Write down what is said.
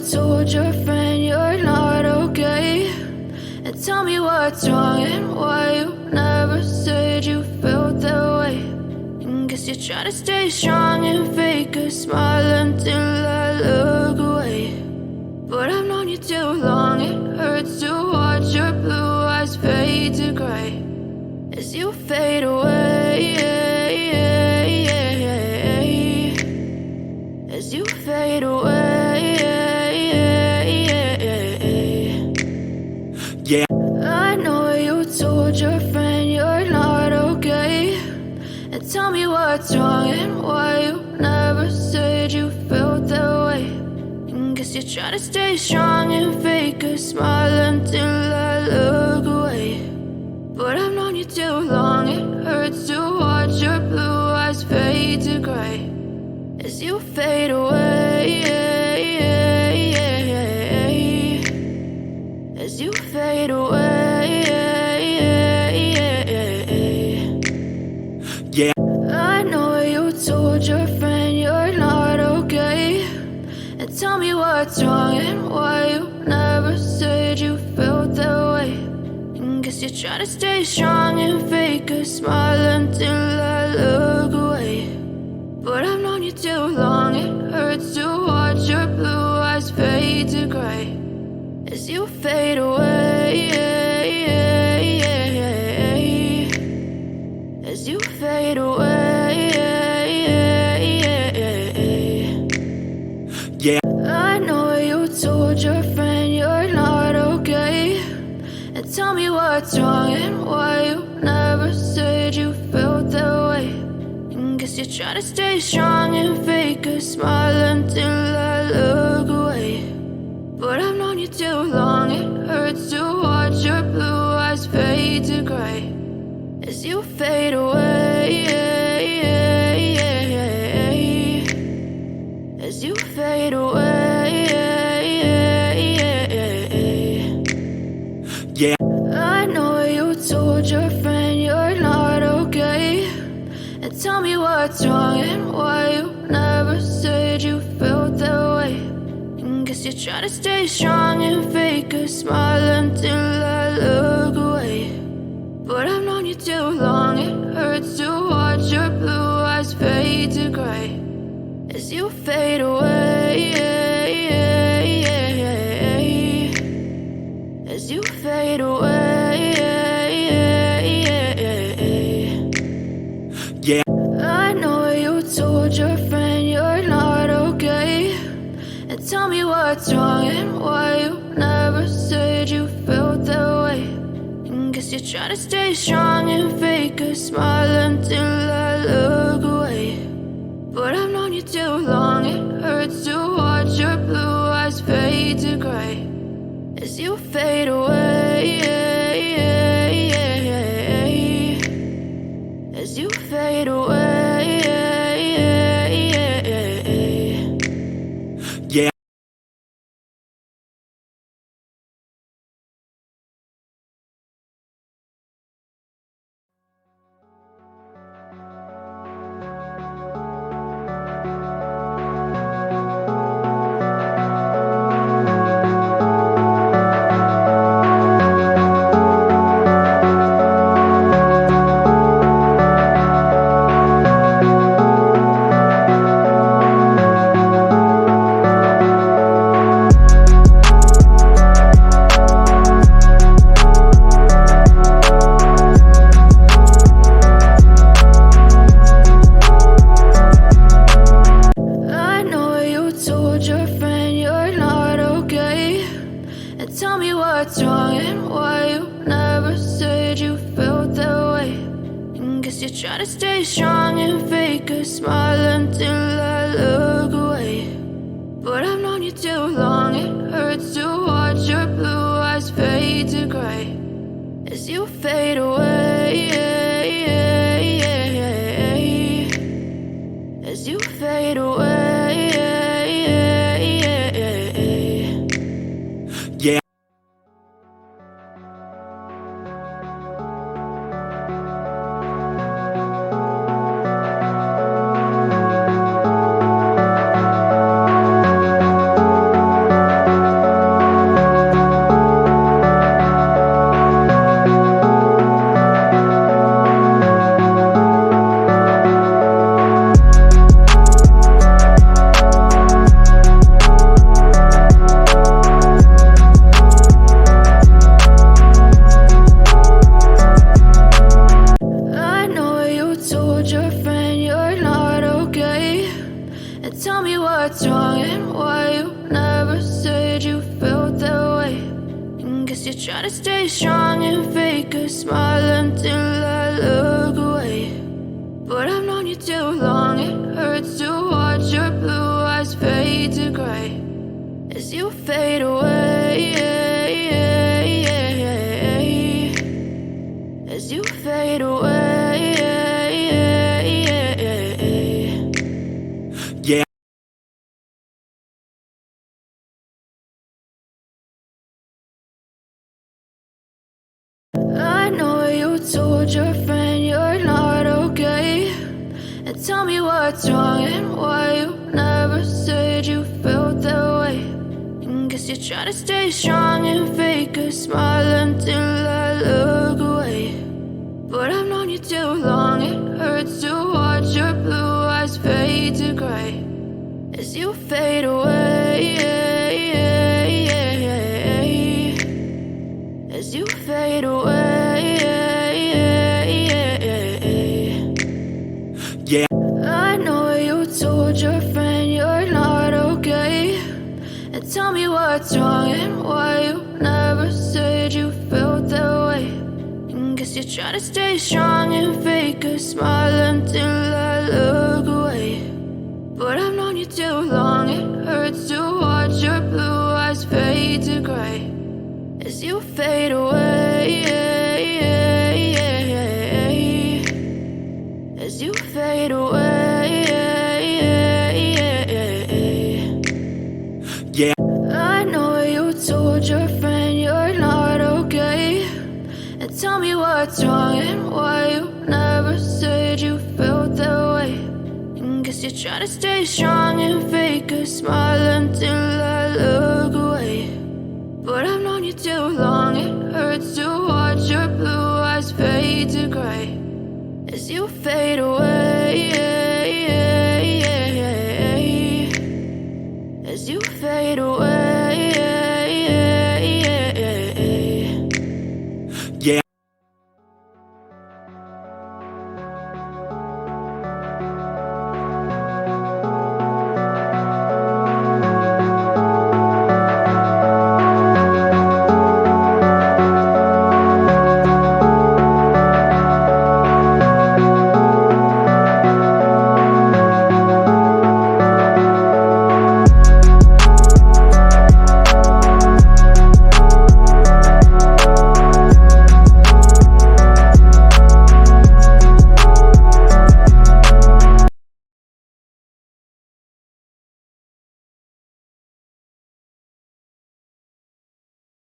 told your friend you're not okay, and tell me what's wrong and why you never said you felt that way. And guess you're trying to stay strong and fake a smile until I look away. But I've known you too long, it hurts to watch your blue eyes fade to gray as you fade away, as you fade away. Yeah. I know you told your friend you're not okay, and tell me what's wrong and why you never said you felt that way. And guess you're trying to stay strong and fake a smile until I look away. But I've known you too long, it hurts to watch your blue eyes fade to gray as you fade away, as you fade away. Yeah. I know you told your friend you're not okay, and tell me what's wrong and why you never said you felt that way. And guess you're trying to stay strong and fake a smile until I look away. But I've known you too long, it hurts to watch your blue eyes fade to gray as you fade away, as you fade away. Yeah. I know you told your friend you're not okay, and tell me what's wrong and why you never said you felt that way. And guess you're trying to stay strong and fake a smile until I look away. But I've known you too long, it hurts to watch your blue eyes fade to gray as you fade away, as you fade away. Yeah. I know you told your friend you're not okay, and tell me what's wrong and why you never said you felt that way. And guess you're trying to stay strong and fake a smile until I look away. But I've known you too long, it hurts to watch your blue eyes fade to gray as you fade away, as you fade away. Yeah. I know you told your friend you're not okay, and tell me what's wrong and why you never said you felt that way. And guess you're trying to stay strong and fake a smile until I look away. But I've known you too long, it hurts to watch your blue eyes fade to gray as you fade away, as you fade away. Yeah. I know you told your friend you're not okay, and tell me what's wrong and why you never said you felt that way. And guess you're trying to stay strong and fake a smile until I look away. But I've known you too long, it hurts to watch your blue eyes fade to gray as you fade away, as you fade away. Yeah. tell me what's wrong and why you never said you felt that way. And guess you're trying to stay strong and fake a smile until I look away. But I've known you too long, it hurts to watch your blue eyes fade to gray as you fade away, as you fade away. Yeah. I know you told your friend you're not okay, and tell me what's wrong and why you never said you felt that way. And guess you're trying to stay strong and fake a smile until I look away. But I've known you too long, it hurts to watch your blue eyes fade to gray as you fade away, as you fade away. Yeah. I know you told your friend you're not okay, and tell me what's wrong and why you never said you felt that way. And guess you're trying to stay strong and fake a smile until I look away. But I've known you too long, it hurts to watch your blue eyes fade to gray as you fade away, as you fade away. Yeah. I know you told your friend you're not okay, and tell me what's wrong and why you never said you felt that way. And guess you're trying to stay strong and fake a smile until I look away. But I've known you too long, it hurts to watch your blue eyes fade to gray as you fade away.